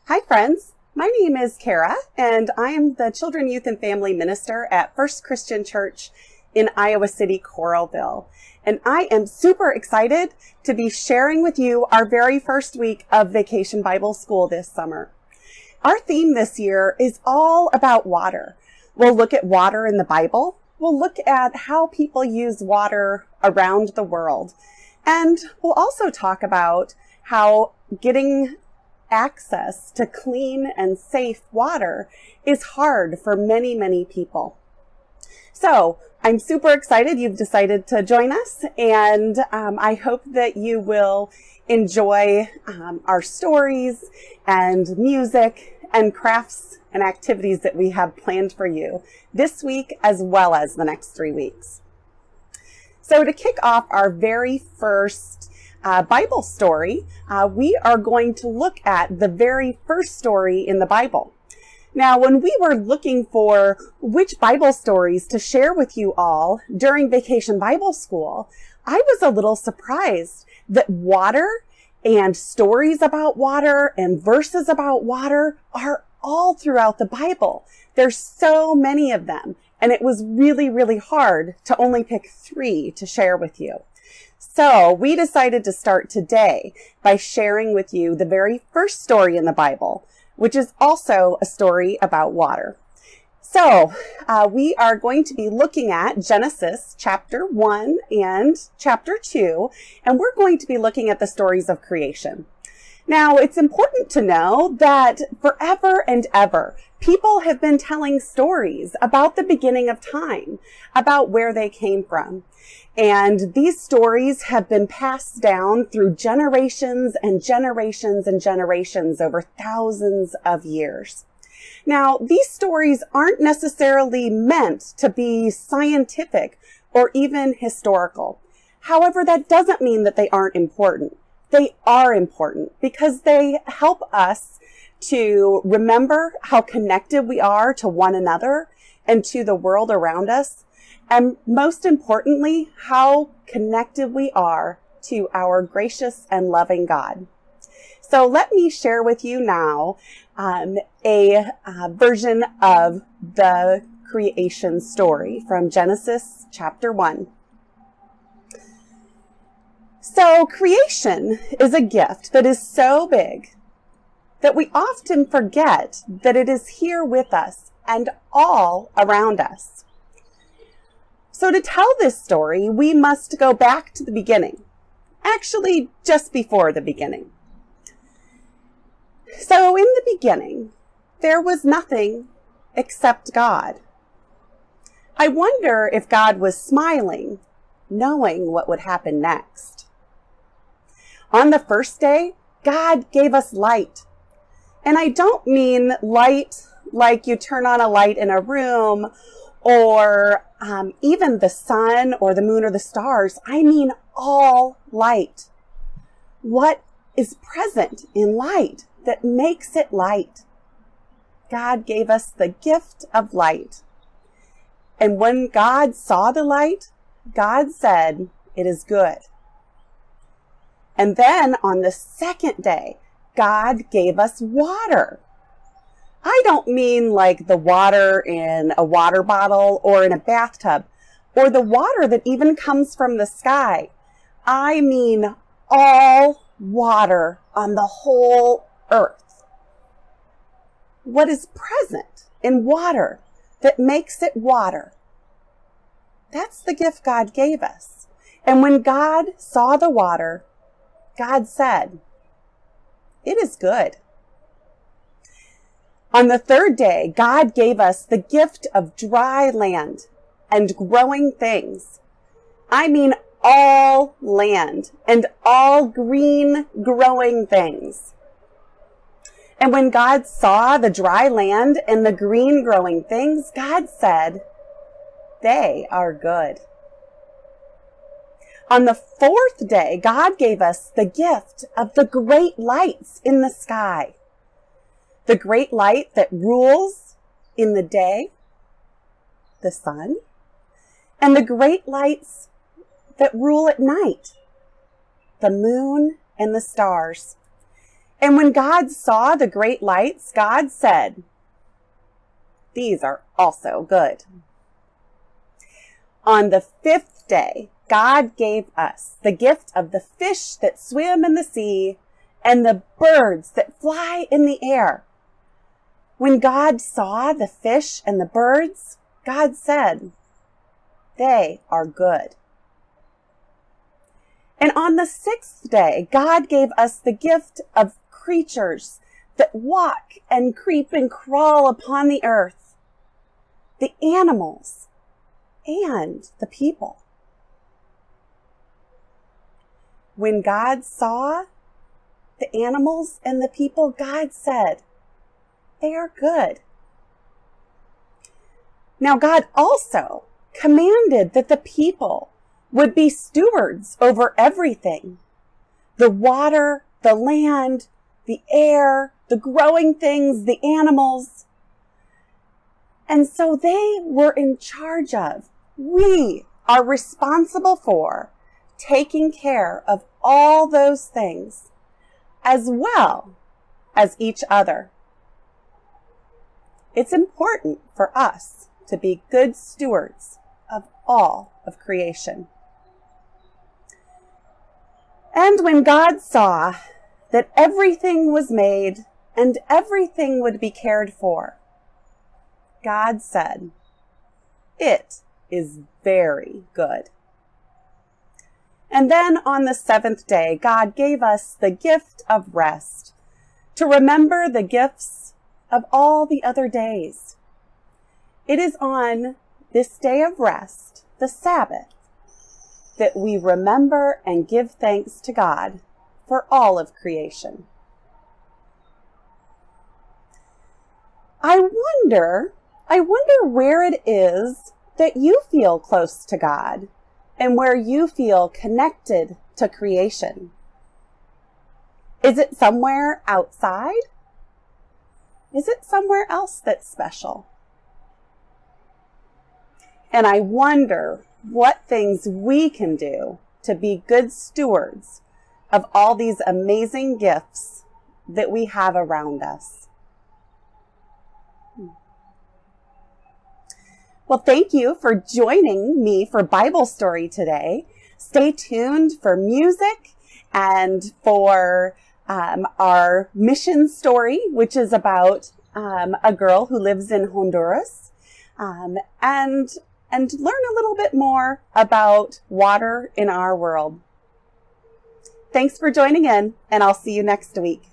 Hi friends, my name is Kara and I am the Children, Youth, and Family Minister at First Christian Church in Iowa City-Coralville. And I am super excited to be sharing with you our very first week of Vacation Bible School this summer. Our theme this year is all about water. We'll look at water in the Bible. We'll look at how people use water around the world. And we'll also talk about how getting access to clean and safe water is hard for many, many people. So I'm super excited you've decided to join us, and I hope that you will enjoy our stories and music and crafts and activities that we have planned for you this week as well as the next 3 weeks. So to kick off our very first Bible story, we are going to look at the very first story in the Bible. Now, when we were looking for which Bible stories to share with you all during Vacation Bible School, I was a little surprised that water and stories about water and verses about water are all throughout the Bible. There's so many of them, and it was really, really hard to only pick 3 to share with you. So we decided to start today by sharing with you the very first story in the Bible, which is also a story about water. So we are going to be looking at Genesis chapter 1 and chapter 2, and we're going to be looking at the stories of creation. Now, it's important to know that forever and ever, people have been telling stories about the beginning of time, about where they came from. And these stories have been passed down through generations and generations and generations over thousands of years. Now, these stories aren't necessarily meant to be scientific or even historical. However, that doesn't mean that they aren't important. They are important because they help us to remember how connected we are to one another and to the world around us. And most importantly, how connected we are to our gracious and loving God. So let me share with you now a version of the creation story from Genesis chapter 1. So creation is a gift that is so big that we often forget that it is here with us and all around us. So to tell this story, we must go back to the beginning. Actually, just before the beginning. So in the beginning, there was nothing except God. I wonder if God was smiling, knowing what would happen next. On the first day, God gave us light. And I don't mean light like you turn on a light in a room or even the sun or the moon or the stars. I mean all light. What is present in light that makes it light? God gave us the gift of light. And when God saw the light, God said, "It is good." And then on the second day, God gave us water. I don't mean like the water in a water bottle or in a bathtub, or the water that even comes from the sky. I mean all water on the whole earth. What is present in water that makes it water? That's the gift God gave us. And when God saw the water, God said, "It is good." On the third day, God gave us the gift of dry land and growing things. I mean all land and all green growing things. And when God saw the dry land and the green growing things, God said, "They are good." On the fourth day, God gave us the gift of the great lights in the sky. The great light that rules in the day, the sun, and the great lights that rule at night, the moon and the stars. And when God saw the great lights, God said, "These are also good." On the fifth day, God gave us the gift of the fish that swim in the sea and the birds that fly in the air. When God saw the fish and the birds, God said, "They are good." And on the sixth day, God gave us the gift of creatures that walk and creep and crawl upon the earth, the animals and the people. When God saw the animals and the people, God said, "They are good." Now, God also commanded that the people would be stewards over everything: the water, the land, the air, the growing things, the animals. And so they were in charge of, we are responsible for taking care of all those things, as well as each other. It's important for us to be good stewards of all of creation. And when God saw that everything was made and everything would be cared for, God said, "It is very good." And then on the seventh day, God gave us the gift of rest to remember the gifts of all the other days. It is on this day of rest, the Sabbath, that we remember and give thanks to God for all of creation. I wonder where it is that you feel close to God and where you feel connected to creation. Is it somewhere outside? Is it somewhere else that's special? And I wonder what things we can do to be good stewards of all these amazing gifts that we have around us. Well, thank you for joining me for Bible story today. Stay tuned for music and for our mission story, which is about a girl who lives in Honduras, and learn a little bit more about water in our world. Thanks for joining in, and I'll see you next week.